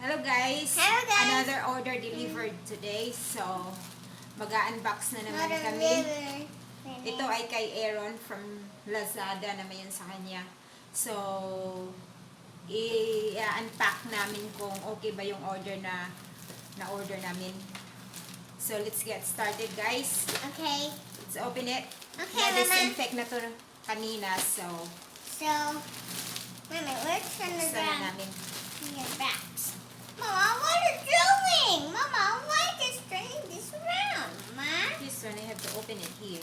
Hello guys! Hello guys! Another order delivered today. So, mag-unbox na naman kami. Ito ay kay Aaron from Lazada naman yan sa kanya. So, i-unpack namin kung okay ba yung order na order namin. So, let's get started guys. Okay. Let's open it. Okay, Na-disinfect na to kanina. So, Mama, where's the sana namin. your backs? Mama, what are you doing? Mama, why is turning this around, Mama? This one, I have to open it here.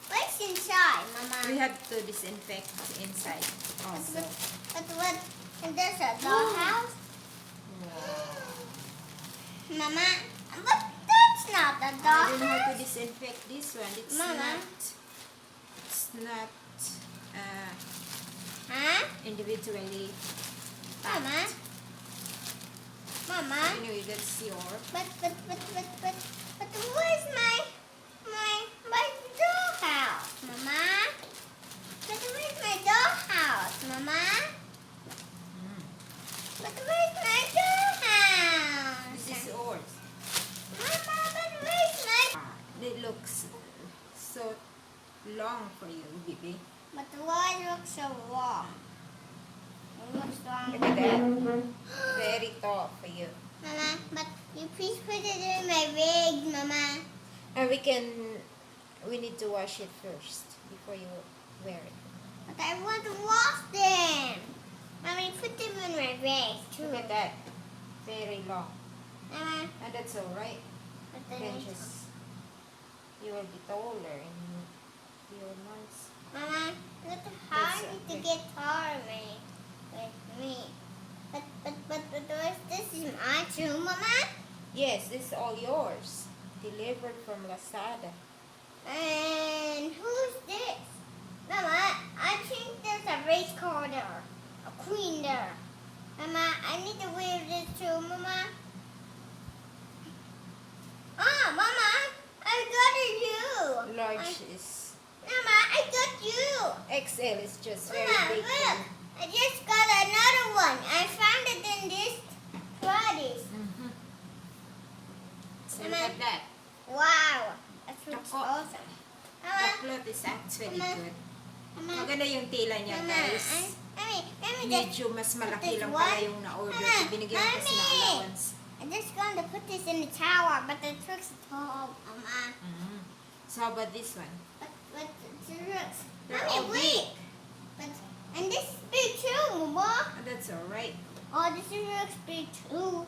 What's inside, Mama? We have to disinfect inside also. And there's a dollhouse? Wow. Mama, but that's not a I don't know how to dollhouse. disinfect this one. It's Mama. not Huh? individually Mama? packed. Mama? Anyway, that's your. But where's my dollhouse, Mama? But where's my dollhouse, Mama? But where's my dollhouse? This is yours. Mama, but where's my... It looks so long for you, baby. But why look so long? It looks long. Look at that. Very tall for you. Mama, but you please put it in my wig, Mama. And we need to wash it first before you wear it. But I want to wash them. Mommy, put them in my wig, too. Look at that. Very long. Mama, And that's alright. but You then can just, you will be taller in your months. Mama, it's hard to get taller with me. But this is my too, Mama. Yes, this is all yours. Delivered from Lazada. And who's this? Mama, I think there's a race car there. A queen there. Mama, I need to wear this too, Mama. Ah, Mama, I got you. Large is Mama, I got you. XL is just very Mama, big. look. I just got another one. I found it in this Fridays. So look at that. Wow. That looks Ako. awesome. The Mama, cloth is actually Mama. good. Mama, Maganda yung tela niya, Mama, guys. let me just... Medyo mas malaki this lang one. pala yung na-order. Mama, So, binigyan ko kasi ng Mommy. allowance. I'm just going to put this in the tower, but it looks tall, Mama. So how about this one? But it looks... They're all Mommy, wait. And this is big too, Mama. Oh, that's alright. Oh, this looks big too.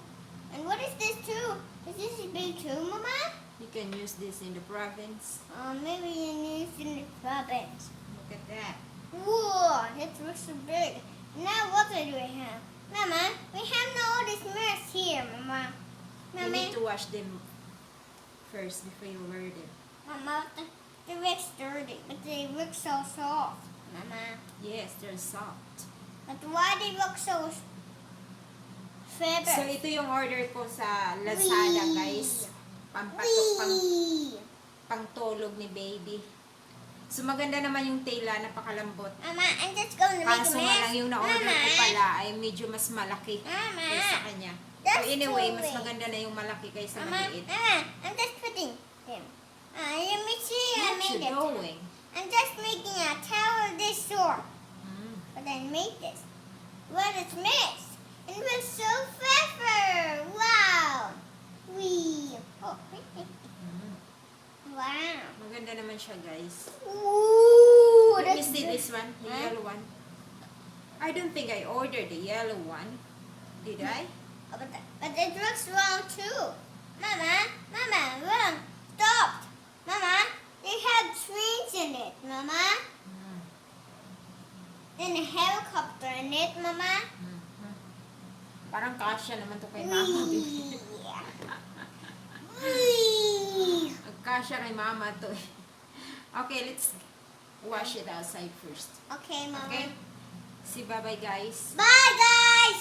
And what is this too? Is this big too, Mama? You can use this in the province. Maybe you use in the province. Look at that. Whoa, it looks so big. Now what do we have? Mama, we have all this mess here, Mama. You need to wash them first before you wear them. Mama, they look dirty, but they look so soft, Mama. Yes, they're soft. But why they look so feathered? So ito yung order ko sa Lazada, guys. Pangtulog ni baby. So maganda naman yung tela, napakalambot. Mama, I'm just going to make a Kaso mess. nga lang yung na-order ko Mama. pala ay medyo mas malaki Mama. kaysa kanya. So That's anyway, too mas big. maganda na yung malaki kaysa Mama, maliit. I'm just putting him. Let me see. I What made you it. doing? I'm just making a tower this short. But I made this. Well, it's mixed. It was so clever. Wow. Wee. Oh. Wow. Maganda naman siya, guys. Ooh, Let me that's see good. this one, the Huh? yellow one. I don't think I ordered the yellow one. Did I? Oh, but it looks wrong too. Mama, wrong. Stop. Mama, they have trains in it, Mama. And a helicopter in it, Mama. Parang kasya naman to kay mama. Wee. Wee. Kasya kay mama to. Okay, let's wash it outside first. Okay, Mama. Okay? See, bye-bye guys. Bye, guys.